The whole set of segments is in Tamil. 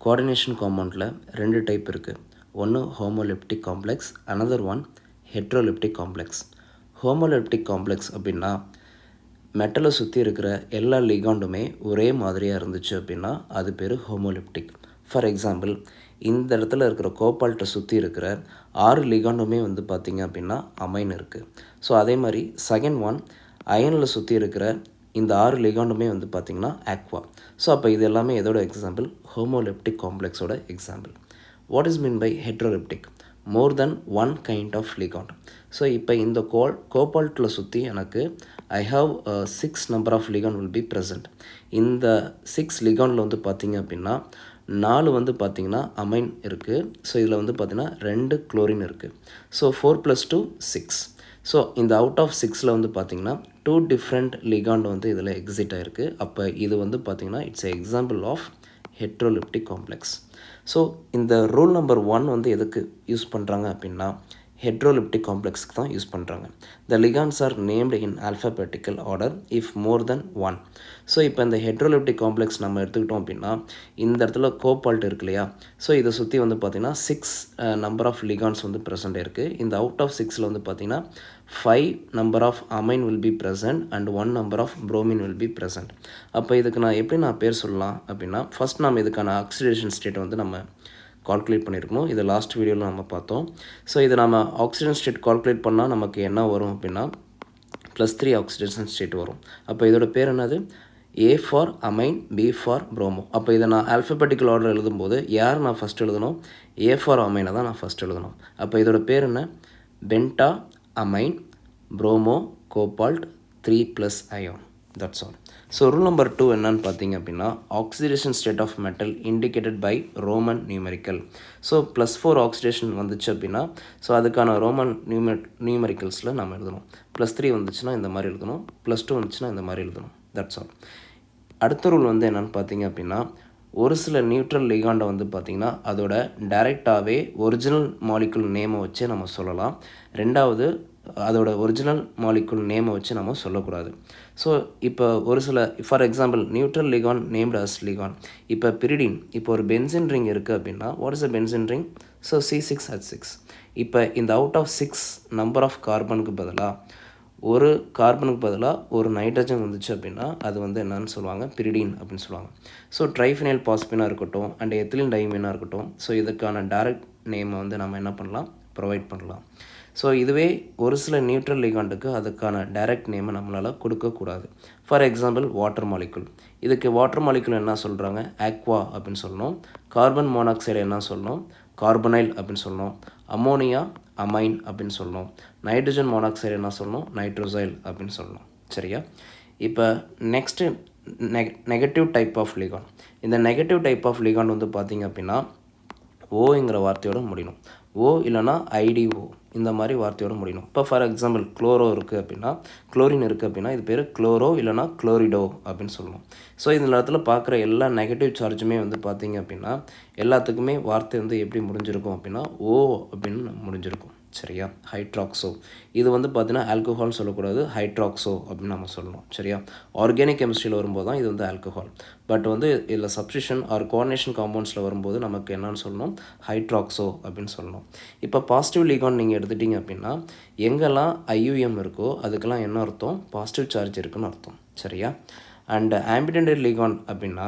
கோஆர்டினேஷன் காம்பவுண்டில் ரெண்டு டைப் இருக்குது. ஒன்று homoleptic complex, another one heteroleptic complex. Homoleptic complex அப்படின்னா மெட்டலை சுற்றி இருக்கிற எல்லா லிகாண்டுமே ஒரே மாதிரியாக இருந்துச்சு அப்படின்னா அது பேர் ஹோமோலிப்டிக். ஃபார் எக்ஸாம்பிள், இந்த இடத்துல இருக்கிற கோபால்ட்டை சுற்றி இருக்கிற 6 லிகாண்டுமே வந்து பார்த்திங்க அப்படின்னா அமைன் இருக்குது. ஸோ அதே மாதிரி செகண்ட் ஒன் அயனில் சுற்றி இருக்கிற இந்த 6 லிகாண்டுமே வந்து பார்த்திங்கன்னா ஆக்வா. ஸோ அப்போ இது எல்லாமே எதோட எக்ஸாம்பிள்? ஹோமோலிப்டிக் காம்ப்ளெக்ஸோட example. What is mean by heteroleptic? More then one kind of ligand. So இப்போ இந்த கோபால்ட்டில் சுற்றி எனக்கு I have 6 number of ligand will be present. இந்த 6 லிகாண்டில் வந்து பார்த்திங்க அப்படின்னா 4 வந்து பார்த்திங்கன்னா அமைன் இருக்குது. ஸோ இதில் வந்து பார்த்திங்கன்னா 2 குளோரின் இருக்குது. ஸோ 4 + 2 6. ஸோ இந்த அவுட் ஆஃப் 6ல் வந்து பார்த்திங்கன்னா 2 டிஃப்ரெண்ட் லிகாண்ட் வந்து இதில் எக்ஸிட் ஆகிருக்கு. அப்போ இது வந்து பார்த்திங்கன்னா it's example of heteroleptic complex. So இந்த ரூல் நம்பர் 1 வந்து எதுக்கு யூஸ் பண்ணுறாங்க அப்படின்னா ஹெட்ரோலிப்டிக் காம்ப்ளெக்ஸ்க்கு தான் யூஸ் பண்ணுறாங்க. The ligands are named in alphabetical order if more then 1. So இப்போ இந்த ஹெட்ரோலிப்டிக் காம்ப்ளெக்ஸ் நம்ம எடுத்துக்கிட்டோம் அப்படின்னா இந்த இடத்துல கோபால்ட் இருக்கு இல்லையா? ஸோ இதை சுற்றி வந்து பார்த்திங்கன்னா 6 நம்பர் ஆஃப் லிகாண்ட்ஸ் வந்து ப்ரெசென்ட் இருக்குது. இந்த அவுட் ஆஃப் 6ல் வந்து பார்த்திங்கன்னா 5 number of amine will be present and 1 number of bromine will be present. அப்போ இதுக்கு நான் எப்படி பேர் சொல்லலாம் அப்படின்னா, ஃபஸ்ட் நம்ம இதுக்கான ஆக்சிடேஷன் ஸ்டேட்டை வந்து நம்ம கால்குலேட் பண்ணியிருக்கணும். இதை லாஸ்ட் வீடியோவில் நம்ம பார்த்தோம். ஸோ இதை நம்ம ஆக்சிஜன் ஸ்டேட் கால்குலேட் பண்ணால் நமக்கு என்ன வரும் அப்படின்னா +3 ஆக்சிடேஷன் ஸ்டேட் வரும். அப்போ இதோட பேர் என்னது? A for amine, B for promo. அப்போ இதை நான் ஆல்ஃபபெட்டிக்கல் ஆர்டர் எழுதும்போது யார் நான் ஃபஸ்ட் எழுதணும்? A ஃபார் அமைனை தான் நான் ஃபஸ்ட் எழுதணும். அப்போ இதோட பேர் என்ன? Penta amine bromo cobalt 3 + ion. That's all. So rule number 2 என்னன்னு பார்த்தீங்க அப்படின்னா oxidation state of metal indicated by Roman numerical. So +4 oxidation வந்துச்சு அப்படின்னா ஸோ அதுக்கான ரோமன் நியூமெரிக்கல்ஸில் நம்ம எழுதணும். +3 வந்துச்சுன்னா இந்த மாதிரி எழுதணும், +2 வந்துச்சுன்னா இந்த மாதிரி எழுதணும். That's all. அடுத்த ரூல் வந்து என்னென்னு பார்த்தீங்க அப்படின்னா ஒரு சில நியூட்ரல் லிகாண்டை வந்து பார்த்திங்கன்னா அதோட டைரெக்டாகவே ஒரிஜினல் மாலிகுல் நேமை வச்சே நம்ம சொல்லலாம். ரெண்டாவது அதோட ஒரிஜினல் மாலிகுல் நேமை வச்சு நம்ம சொல்லக்கூடாது. ஸோ இப்போ ஒரு சில for example neutral ligand named as ligand. இப்போ பிரிடின், இப்போ ஒரு பென்சின் ரிங் இருக்குது அப்படின்னா what is a benzene ring? So C6H6. இப்போ இந்த அவுட் ஆஃப் 6 நம்பர் ஆஃப் கார்பனுக்கு பதிலாக ஒரு கார்பனுக்கு பதிலாக ஒரு நைட்ரஜன் வந்துச்சு அப்படின்னா அது வந்து என்னன்னு சொல்லுவாங்க? பிரிடின் அப்படின்னு சொல்லுவாங்க. ஸோ ட்ரைஃபினைல் பாஸ்பினாக இருக்கட்டும் அண்ட் எத்திலின் டைமீனாக இருக்கட்டும், ஸோ இதுக்கான டைரக்ட் நேமை வந்து நம்ம என்ன பண்ணலாம்? ப்ரொவைட் பண்ணலாம். ஸோ இதுவே ஒரு சில நியூட்ரல் லிகாண்டுக்கு அதுக்கான டைரக்ட் நேமை நம்மளால் கொடுக்கக்கூடாது. For example water molecule. இதுக்கு வாட்டர் மாலிகுல் என்ன சொல்கிறாங்க? ஆக்வா அப்படின்னு சொல்லணும். கார்பன் மோனாக்சைடு என்ன சொல்லணும்? கார்பனைல் அப்படின்னு சொல்லணும். அமோனியா அமைன் அப்படின்னு சொல்லணும். நைட்ரஜன் மோனாக்சைடு என்ன சொல்லணும்? நைட்ரோசைல் அப்படின்னு சொல்லணும். சரியா? இப்போ next negative type of ligand. இந்த நெகட்டிவ் டைப் ஆஃப் லிகாண்ட் வந்து பார்த்திங்க அப்படின்னா ஓங்கிற வார்த்தையோடு முடியணும். ஓ இல்லைனா IDO இந்த மாதிரி வார்த்தையோடு முடியணும். இப்போ ஃபார் எக்ஸாம்பிள் குளோரோ இருக்குது அப்படின்னா குளோரின் இருக்குது அப்படின்னா இது பேர் குளோரோ இல்லைனா குளோரிடோ அப்படின்னு சொல்லணும். ஸோ இந்த இடத்துல பார்க்குற எல்லா நெகட்டிவ் சார்ஜுமே வந்து பார்த்திங்க அப்படின்னா எல்லாத்துக்குமே வார்த்தை வந்து எப்படி முடிஞ்சிருக்கும் அப்படின்னா ஓ அப்படின்னு முடிஞ்சிருக்கும். சரியா? ஹைட்ராக்ஸோ. இது வந்து பார்த்தீங்கன்னா ஆல்கஹால் சொல்லக்கூடாது, ஹைட்ராக்ஸோ அப்படின்னு நம்ம சொல்லணும். சரியா? ஆர்கானிக் கெமிஸ்ட்ரியில் வரும்போது தான் இது வந்து ஆல்கஹால். பட் வந்து இதில் சப்ஸ்டிஷன் ஆர் கோஆர்டினேஷன் காம்பவுண்ட்ஸில் வரும்போது நமக்கு என்னன்னு சொல்லணும்? ஹைட்ராக்ஸோ அப்படின்னு சொல்லணும். இப்போ பாசிட்டிவ் லிகாண்ட் நீங்கள் எடுத்துட்டிங்க அப்படின்னா எங்கெல்லாம் IUM இருக்கோ அதுக்கெல்லாம் என்ன அர்த்தம்? பாசிட்டிவ் சார்ஜ் இருக்குன்னு அர்த்தம். சரியா? அண்ட் ஆம்பிடென்டைட் லிகாண்ட் அப்படின்னா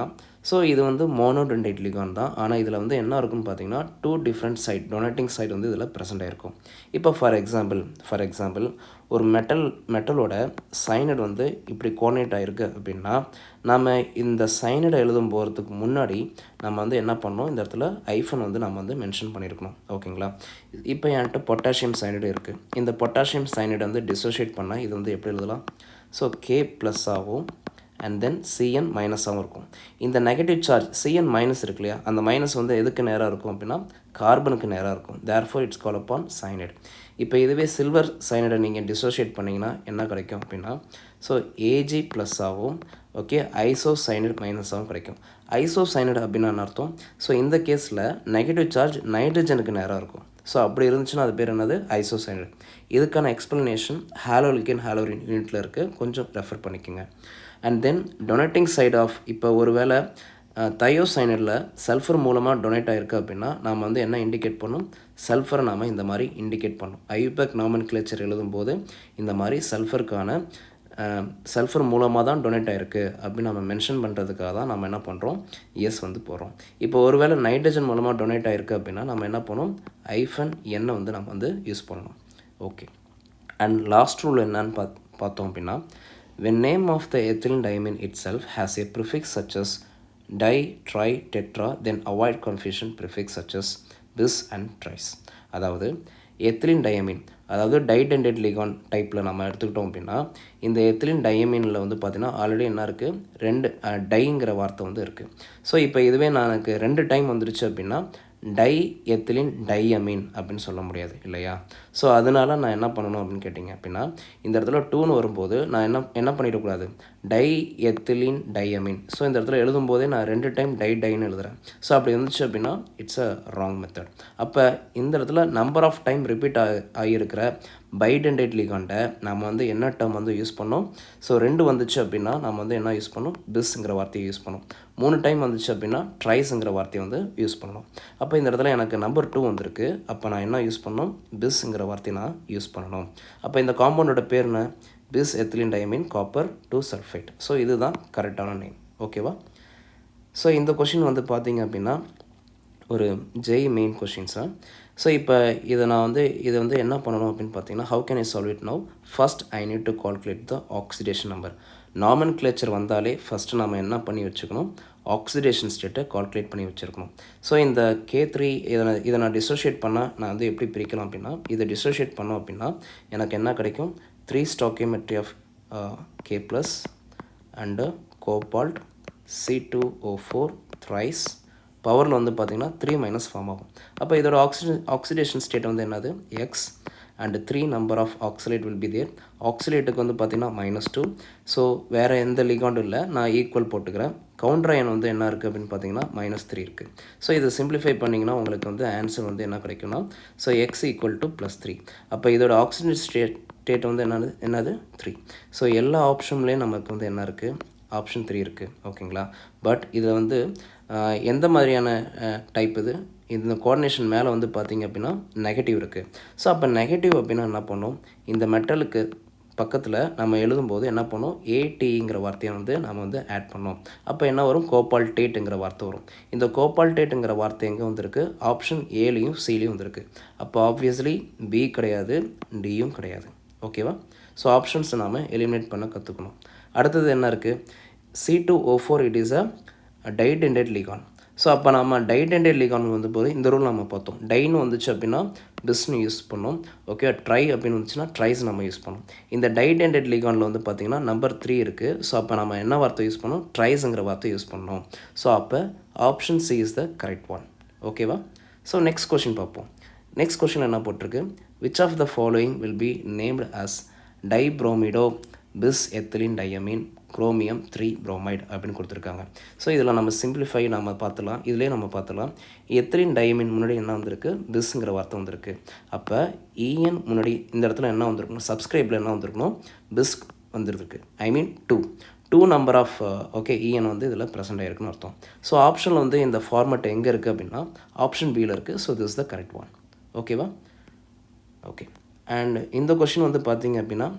ஸோ இது வந்து மோனோடென்டைட் லிகாண்ட் தான். ஆனால் இதில் வந்து என்ன இருக்குன்னு பார்த்தீங்கன்னா 2 டிஃப்ரெண்ட் சைட் டொனேட்டிங் சைட் வந்து இதில் ப்ரெசென்ட் ஆகிருக்கும். இப்போ ஃபார் எக்ஸாம்பிள் ஒரு மெட்டலோட சைனட் வந்து இப்படி கோஆர்டினேட் ஆகிருக்கு அப்படின்னா நம்ம இந்த சைனடை எழுதும் போகிறதுக்கு முன்னாடி நம்ம வந்து என்ன பண்ணோம்? இந்த இடத்துல ஐஃபன் வந்து நம்ம வந்து மென்ஷன் பண்ணியிருக்கணும். ஓகேங்களா? இப்போ என்கிட்ட பொட்டாசியம் சைனடு இருக்குது. இந்த பொட்டாசியம் சைனடை வந்து டிசோஷியேட் பண்ணால் இது வந்து எப்படி எழுதலாம்? ஸோ K+ ஆகும் அண்ட் தென் Cn- ஆகவும் இருக்கும். இந்த நெகட்டிவ் சார்ஜ் Cn- இருக்கு இல்லையா? அந்த மைனஸ் வந்து எதுக்கு நேராக இருக்கும் அப்படின்னா கார்பனுக்கு நேராக இருக்கும். Therefore it's call upon cyanide. இப்போ இதுவே சில்வர் சைனைடை நீங்கள் டிசோஷியேட் பண்ணிங்கன்னா என்ன கிடைக்கும் அப்படின்னா ஸோ Ag+ ஆகும். ஓகே, ஐசோசைனைடு மைனஸாகவும் கிடைக்கும். ஐசோசைனைடு அப்படின்னா என்ன அர்த்தம்? ஸோ இந்த கேஸில் நெகட்டிவ் சார்ஜ் நைட்ரஜனுக்கு நேராக இருக்கும். ஸோ அப்படி இருந்துச்சுன்னா அது பேர் என்னது? ஐசோசைனைடு. இதுக்கான எக்ஸ்ப்ளனேஷன் ஹாலோலிகன் ஹாலோரின் யூனிட்டில் இருக்குது, கொஞ்சம் ரெஃபர் பண்ணிக்கோங்க. And then donating site of இப்போ ஒரு வேளை தயோசைனடில் சல்ஃபர் மூலமாக டொனேட் ஆகிருக்கு அப்படின்னா நாம் வந்து என்ன இண்டிகேட் பண்ணணும், சல்ஃபரை நாம் இந்த மாதிரி இண்டிகேட் பண்ணணும். ஐயூபேக் நாமன்கிளேச்சர் எழுதும்போது இந்த மாதிரி சல்ஃபர் மூலமாக தான் டொனேட் ஆகிருக்கு அப்படின்னு நம்ம மென்ஷன் பண்ணுறதுக்காக தான் நம்ம என்ன பண்ணுறோம், எஸ் வந்து போடுறோம். இப்போ ஒருவேளை நைட்ரஜன் மூலமாக டொனேட் ஆகிருக்கு அப்படின்னா நம்ம என்ன பண்ணணும், ஐஃபன் எண்ணை வந்து நம்ம வந்து யூஸ் பண்ணணும். ஓகே. அண்ட் லாஸ்ட் ரூல் என்னன்னு பார்த்தோம் அப்படின்னா, when name of the ethylene diamine itself has a prefix such as di, tri, tetra, then avoid confusion prefix such as bis and tris. அதாவது எத்திலின் டயமின், அதாவது டைடெண்டட் லிகாண்ட் டைப்பில் நம்ம எடுத்துக்கிட்டோம் அப்படின்னா, இந்த எத்திலின் டயமீனில் வந்து பார்த்திங்கன்னா ஆல்ரெடி என்ன இருக்குது, 2 டைங்கிற வார்த்தை வந்து இருக்குது. ஸோ இப்போ இதுவே எனக்கு 2 டைம் வந்துருச்சு அப்படின்னா டை எத்திலின் டையமீன் அப்படின்னு சொல்ல முடியாது இல்லையா. ஸோ அதனால் நான் என்ன பண்ணணும் அப்படின்னு கேட்டிங்க அப்படின்னா, இந்த இடத்துல 2ன்னு வரும்போது நான் என்ன பண்ணிடக்கூடாது, டை எத்திலின் டையமீன். ஸோ இந்த இடத்துல எழுதும்போதே நான் 2 டைம் டைன்னு எழுதுகிறேன். ஸோ அப்படி இருந்துச்சு அப்படின்னா இட்ஸ் அ ராங் மெத்தட். அப்போ இந்த இடத்துல நம்பர் ஆஃப் டைம் ரிப்பீட் ஆகியிருக்கிற பைடெண்டேட் லிகாண்டை நம்ம வந்து என்ன டேர்ம் வந்து யூஸ் பண்ணோம், ஸோ 2 வந்துச்சு அப்படின்னா நம்ம வந்து என்ன யூஸ் பண்ணோம், பிஸ்ங்கிற வார்த்தையை யூஸ் பண்ணோம். 3 டைம் வந்துச்சு அப்படின்னா ட்ரைஸுங்கிற வார்த்தையை வந்து யூஸ் பண்ணணும். அப்போ இந்த இடத்துல எனக்கு நம்பர் 2 வந்திருக்கு. அப்போ நான் என்ன யூஸ் பண்ணணும், பிஸ்ங்கிற வார்த்தையை நான் யூஸ் பண்ணணும். அப்போ இந்த காம்பவுண்டோட பேர் என்ன, பிஸ் எத்திலின் டயமீன் காப்பர் 2 சல்ஃபைட். ஸோ இதுதான் கரெக்டான நேம். ஓகேவா. ஸோ இந்த கொஷின் வந்து பார்த்திங்க அப்படின்னா ஒரு ஜெய் மெயின் கொஷின்ஸாக. ஸோ இப்போ இதை வந்து என்ன பண்ணணும் அப்படின்னு பார்த்தீங்கன்னா, how can I solve it now, first I need to calculate the oxidation number. Nomenclature வந்தாலே ஃபஸ்ட்டு நம்ம என்ன பண்ணி வச்சுக்கணும், ஆக்சிடேஷன் ஸ்டேட்டை கால்குலேட் பண்ணி வச்சுருக்கணும். ஸோ இந்த K3 இதை நான் டிசோஷியேட் பண்ணால் நான் வந்து எப்படி பிரிக்கலாம் அப்படின்னா, இதை டிசோஷியேட் பண்ணோம் அப்படின்னா எனக்கு என்ன கிடைக்கும், 3 stoichiometry of K plus and cobalt C2O4 த்ரைஸ் பவரில் வந்து பார்த்திங்கன்னா 3 - ஃபார்ம் ஆகும். அப்போ இதோட ஆக்சிடேஷன் ஸ்டேட் வந்து என்னது, X and 3 number of oxalate will be there. ஆக்சிலேட்டுக்கு வந்து பார்த்திங்கன்னா -2. ஸோ வேறு எந்த லிகாண்டும் இல்லை, நான் ஈக்குவல் போட்டுக்கிறேன். கவுண்டர் அயன் வந்து என்ன இருக்குது அப்படின்னு பார்த்தீங்கன்னா -3 இருக்குது. ஸோ இதை சிம்பிளிஃபை பண்ணிங்கன்னா உங்களுக்கு வந்து ஆன்சர் வந்து என்ன கிடைக்கும்னா, ஸோ எக்ஸ் ஈக்குவல் டு +3. அப்போ இதோட ஆக்சிஜன் ஸ்டேட் வந்து என்னது 3. ஸோ எல்லா ஆப்ஷன்லேயும் நமக்கு வந்து என்ன இருக்குது, ஆப்ஷன் 3 இருக்குது. ஓகேங்களா. பட் இதில் வந்து எந்த மாதிரியான டைப் இது, இந்த கோஆர்டினேஷன் மேலே வந்து பார்த்திங்க அப்படின்னா நெகட்டிவ் இருக்குது. ஸோ அப்போ நெகட்டிவ் அப்படின்னா என்ன பண்ணோம், இந்த மெட்டலுக்கு பக்கத்தில் நம்ம எழுதும்போது என்ன பண்ணோம், ஏடிங்கிற வார்த்தையை வந்து நம்ம வந்து ஆட் பண்ணோம். அப்போ என்ன வரும், கோபால்டேட்டுங்கிற வார்த்தை வரும். இந்த கோபால்டேட்டுங்கிற வார்த்தை எங்கே வந்திருக்கு, ஆப்ஷன் ஏலையும் சிலையும் வந்திருக்கு. அப்போ ஆப்வியஸ்லி பி கிடையாது, டியும் கிடையாது. ஓகேவா. ஸோ ஆப்ஷன்ஸை நாம் எலிமினேட் பண்ண கற்றுக்கணும். அடுத்தது என்ன இருக்குது, C2O4 it is a didentate ligand. So அப்போ நம்ம டைடெண்டட் லிகான் வந்து போது இந்த ரூல் நம்ம பார்த்தோம். டைன்னு வந்துச்சு அப்படின்னா பிஸ்னு யூஸ் பண்ணோம். ஓகே. ட்ரை அப்படின்னு வந்துச்சுன்னா ட்ரைஸ் நம்ம யூஸ் பண்ணோம். இந்த டைடெண்டட் லிகானில் வந்து பார்த்திங்கன்னா நம்பர் 3 இருக்குது. ஸோ அப்போ நம்ம என்ன வார்த்தை யூஸ் பண்ணோம், ட்ரைஸுங்கிற வார்த்தை யூஸ் பண்ணோம். ஸோ அப்போ option C is the correct one. ஓகேவா. ஸோ நெக்ஸ்ட் கொஷின் பார்ப்போம். நெக்ஸ்ட் கொஷின் என்ன போட்டிருக்கு, which of the following will be named as dibromido bis ethylene diamine chromium 3 bromide அப்படின்னு கொடுத்துருக்காங்க. ஸோ இதில் நம்ம சிம்பிளிஃபை நம்ம பார்த்துலாம், இதிலே நம்ம பார்த்துலாம். எத்திலின் டையமீன் முன்னாடி என்ன வந்திருக்கு, பிஸ்ங்கிற வார்த்தை வந்திருக்கு. அப்போ இஎன் முன்னாடி இந்த இடத்துல என்ன வந்திருக்கணும், சப்ஸ்கிரைபில் என்ன வந்திருக்கணும், பிஸ் வந்துருக்கு. ஐ மீன் 2 நம்பர் ஆஃப் ஓகே இஎன் வந்து இதில் ப்ரெசென்ட் ஆகிருக்குன்னு அர்த்தம். ஸோ ஆப்ஷனில் வந்து இந்த ஃபார்மேட் எங்கே இருக்குது அப்படின்னா ஆப்ஷன் பியில் இருக்குது. So this is the correct one. ஓகேவா. ஓகே. அண்ட் இந்த கொஷின் வந்து பார்த்திங்க அப்படின்னா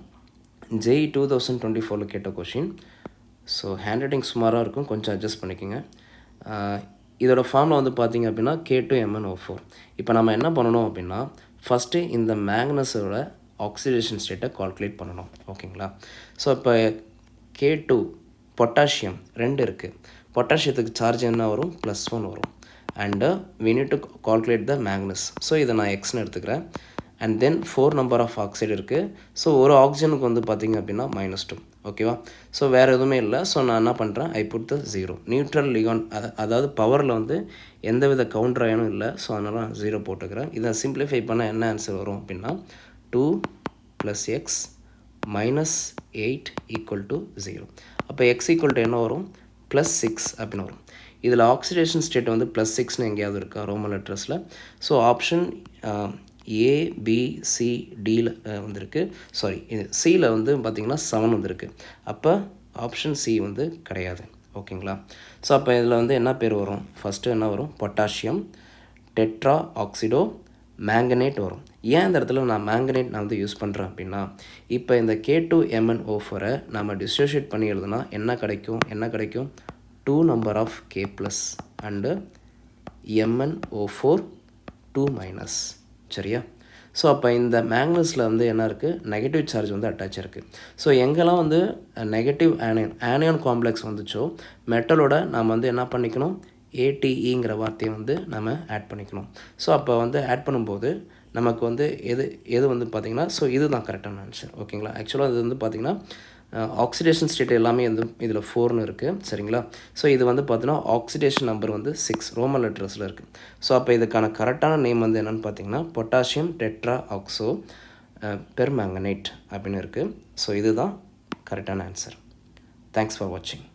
ஜெய் 2024 கேட்ட கொஷின். ஸோ ஹேண்ட் ரைட்டிங் சுமாராக இருக்கும், கொஞ்சம் அட்ஜஸ்ட் பண்ணிக்கோங்க. இதோட ஃபார்மில் வந்து பார்த்திங்க அப்படின்னா K2MnO4. இப்போ நம்ம என்ன பண்ணணும் அப்படின்னா ஃபஸ்ட்டு இந்த மேக்னஸோட ஆக்சிடேஷன் ஸ்டேட்டை கால்குலேட் பண்ணணும். ஓகேங்களா. ஸோ இப்போ K2 பொட்டாசியம் 2 இருக்குது. பொட்டாசியத்துக்கு சார்ஜ் என்ன வரும், +1 வரும். And we need to calculate the magnus. So இதை நான் எக்ஸ்னு எடுத்துக்கிறேன். And then 4 number of oxide இருக்குது. ஸோ ஒரு ஆக்சிஜனுக்கு வந்து பார்த்திங்க அப்படின்னா -2. ஓகேவா. ஸோ வேறு எதுவுமே இல்லை. ஸோ நான் என்ன பண்ணுறேன், ஐ புட் த 0. நியூட்ரல் லிகான் அதாவது பவரில் வந்து எந்தவித கவுண்டர் அயனும் இல்லை. ஸோ அதனால் நான் 0 போட்டுக்கிறேன். இதை சிம்பிளிஃபை பண்ணால் என்ன ஆன்சர் வரும் அப்படின்னா 2 + x - 8 = 0. அப்போ x = என்ன வரும், +6 அப்படின்னு வரும். இதில் ஆக்சிடேஷன் ஸ்டேட் வந்து +6ன்னு எங்கேயாவது இருக்கா ரோமன் லெட்டர்ஸில். ஸோ ஆப்ஷன் ABCDயில் வந்திருக்கு. சாரி, இது சியில் வந்து பார்த்திங்கன்னா 7 வந்திருக்கு. அப்போ ஆப்ஷன் சி வந்து கிடையாது. ஓகேங்களா. ஸோ அப்போ இதில் வந்து என்ன பேர் வரும், ஃபஸ்ட்டு என்ன வரும், பொட்டாசியம் டெட்ரா ஆக்சிடோ மேங்கனேட் வரும். ஏன் இந்த இடத்துல நான் மேங்கனேட் நான் வந்து யூஸ் பண்ணுறேன் அப்படின்னா, இப்போ இந்த K2MnO4 நம்ம டிஸ்சோஷியேட் பண்ணி எழுதுனா என்ன கிடைக்கும், 2 number of K plus and MnO4 2 சரியா. ஸோ அப்போ இந்த மேக்னஸில் வந்து என்ன இருக்குது, நெகட்டிவ் சார்ஜ் வந்து அட்டாச் இருக்குது. ஸோ எங்கெல்லாம் வந்து நெகட்டிவ் ஆனியான் காம்ப்ளெக்ஸ் வந்துச்சோ மெட்டலோட நம்ம வந்து என்ன பண்ணிக்கணும், ATEங்கிற வார்த்தையை வந்து நம்ம ஆட் பண்ணிக்கணும். ஸோ அப்போ வந்து ஆட் பண்ணும்போது நமக்கு வந்து எது வந்து பார்த்திங்கன்னா, ஸோ இது தான் கரெக்டான ஆன்சர். ஓகேங்களா. ஆக்சுவலாக இது வந்து பார்த்திங்கன்னா ஆக்சிடேஷன் ஸ்டேட் எல்லாமே வந்து இதில் 4ன்னு இருக்குது. சரிங்களா. ஸோ இது வந்து பார்த்தீங்கன்னா ஆக்சிடேஷன் நம்பர் வந்து 6 ரோமன் லெட்டர்ஸில் இருக்குது. ஸோ அப்போ இதுக்கான கரெக்டான நேம் வந்து என்னென்னு பார்த்தீங்கன்னா பொட்டாசியம் டெட்ரா ஆக்சோ பெர்மேங்கனேட் அப்படின்னு இருக்குது. ஸோ இதுதான் கரெக்டான ஆன்சர். தேங்க்ஸ் ஃபார் வாட்சிங்.